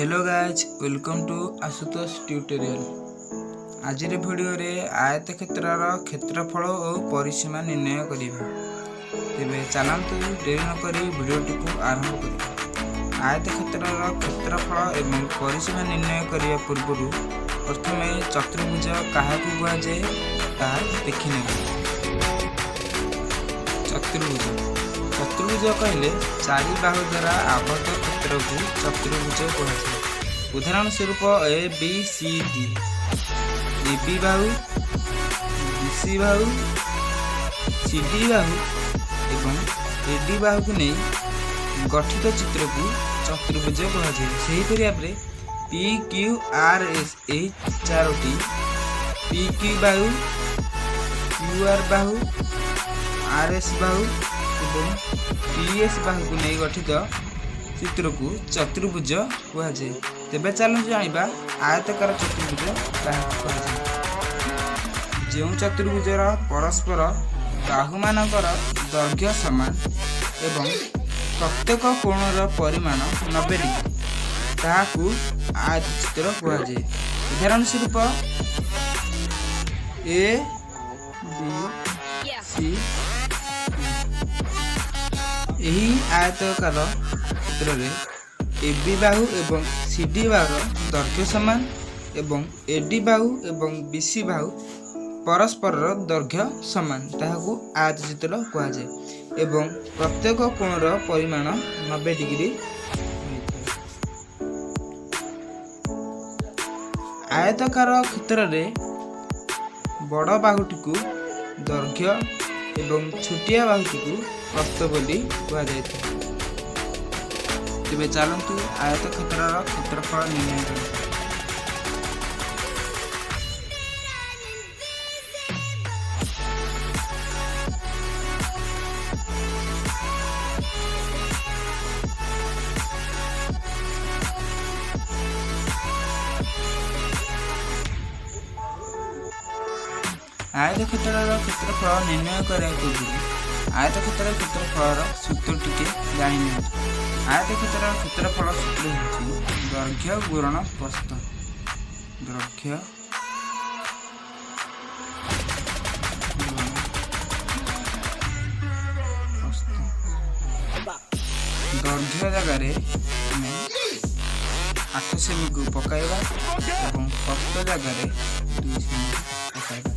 Hello guys welcome to Ashutosh tutorial. आज video रे आयत क्षेत्र क्षेत्रफल और परिसीमा निर्णय करिबा। तेबे चलंतु देरी न करी वीडियोटी को आरंभ करिबा। आयत क्षेत्र क्षेत्रफल एवं परिसीमा निर्णय करिया पूर्व प्रथमे चतुर्भुज काहाकु कुआ जाय ता देखिनेबा। चतुर्भुज कहले चारि बाहु द्वारा आबद्ध क्षेत्र को चतुर्भुज कहुए। उदाहरण स्वरूप A B C D, A B बाहु, बी सी बाहु, सी डी बाहु एवं ए डी बाहु को नहीं गठित चित्र को चतुर्भुज कहुए। सेहीपरि भाव में P Q R S A Charoti P Q Bahu, Q R Bahu, R S बाहु एवं पी एस बाहु को नहीं गठित चित्र को चतुर्भुज कहुए। तेबे चलु जानिबा आयताकार चतुर्भुज काहाकु कहुए। जो चतुर्भुजर परस्पर बाहु मानकर दैर्घ्य समान एवं प्रत्येक कोणर परिमाण 90 डिग्री ताहाकु आयत चित्र कहुए। उदाहरण स्वरूप ए बी सी यही आयताकार चित्र रे ए बी बाहु एवं सी डी बाहु दैर्घ्य समान एवं ए डी बाहु एवं बी सी बाहु परस्पर दैर्घ्य समान ताहाकु आयत चित्र कहुए एवं प्रत्येक कोणर परिमाण 90 डिग्री। आयताकार क्षेत्र रे बड़ बाहुटी को दैर्घ्य एवं छोटिया बाहुटी को प्रस्थ बोली कहा जायते। तेबे चलंतु आयत क्षेत्रर क्षेत्रफल निर्णय करिबा। आयत क्षेत्रर क्षेत्रफल निर्णय करने पूर्व आयत क्षेत्र क्षेत्रफल सूत्र टिके जानि नियंतु। आयत क्षेत्र क्षेत्रफल सूत्र होछि दैर्घ्य गुणन प्रस्थ। दैर्घ्य दैर्घ्य जगह 8 सेमी को पकाइबा एवं प्रस्थ जगह 2 सेमी पकाइबा।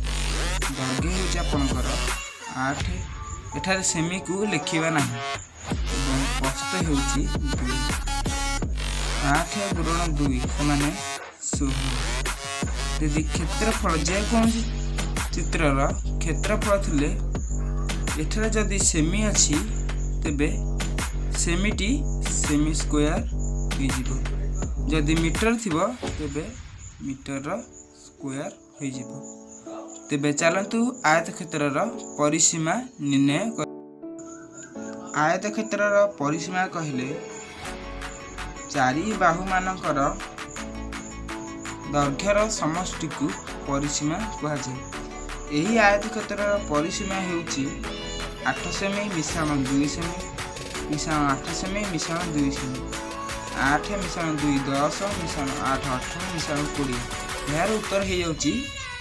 दैर्घ्य होछि आपनकर 8 एठारे सेमी को लिखिबा नाही एवं प्रस्थ होछि 2। 8 गुणन 2 समान 16। यदि क्षेत्रफल जे कौन चित्रर क्षेत्रफल थिले एठारे जदि सेमी अछि तेबे सेमीटी सेमी स्क्वायर होई जिवो। जदि मीटर थिबो तेबे मीटर स्क्वायर होई जिवो। तेबे चलंतु आयत क्षेत्रर परिसीमा निर्णय कर। आयत क्षेत्रर परिसीमा कहले चारि बाहु मानकर दैर्घ्यर समष्टि को परिसीमा कहा जाय। एही आयत क्षेत्रर परिसीमा हेउची 8 सेमी मिश्रण 2 सेमी मिश्रण 8 सेमी मिश्रण 2 सेमी। 8 मिश्रण 2 10 मिश्रण 8 18 मिश्रण 20। यार उत्तर हे जाउची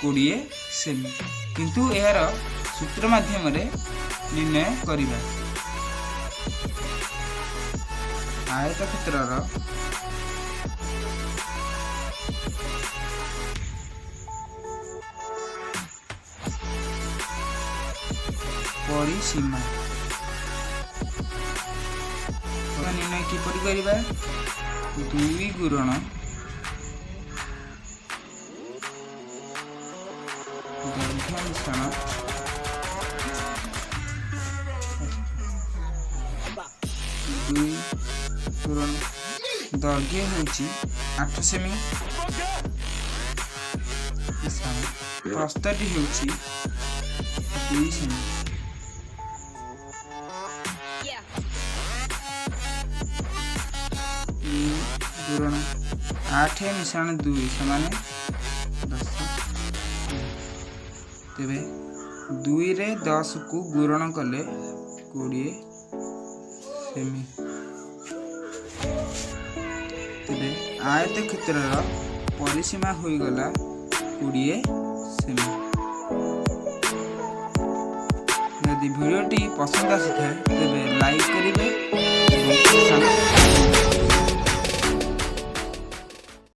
20 सेमी। किंतु यार सूत्र माध्यम रे निर्णय करिबा। आयत क्षेत्रर परिसीमा निर्णय किपरि करिबा। 2 गुणन दैर्घ्य मिश्रण 2 गुणन दैर्घ्य होछि 8 सेमी मिश्रण प्रस्थटी होछि 2 सेमी। 2 गुणन 8 मिश्रण 2 समान 10। तेबे 2 रे 10 को गुणन कले 20 सेमी। तेबे ଆୟତକ୍ଷେତ୍ରର ପରିସୀମା ହୋଇଗଲା 20 ସେମି। ଯଦି ଭିଡ଼ିଓଟି ପସନ୍ଦ ଆସିଥାଏ ତେବେ ଲାଇକ୍ କରିବେ।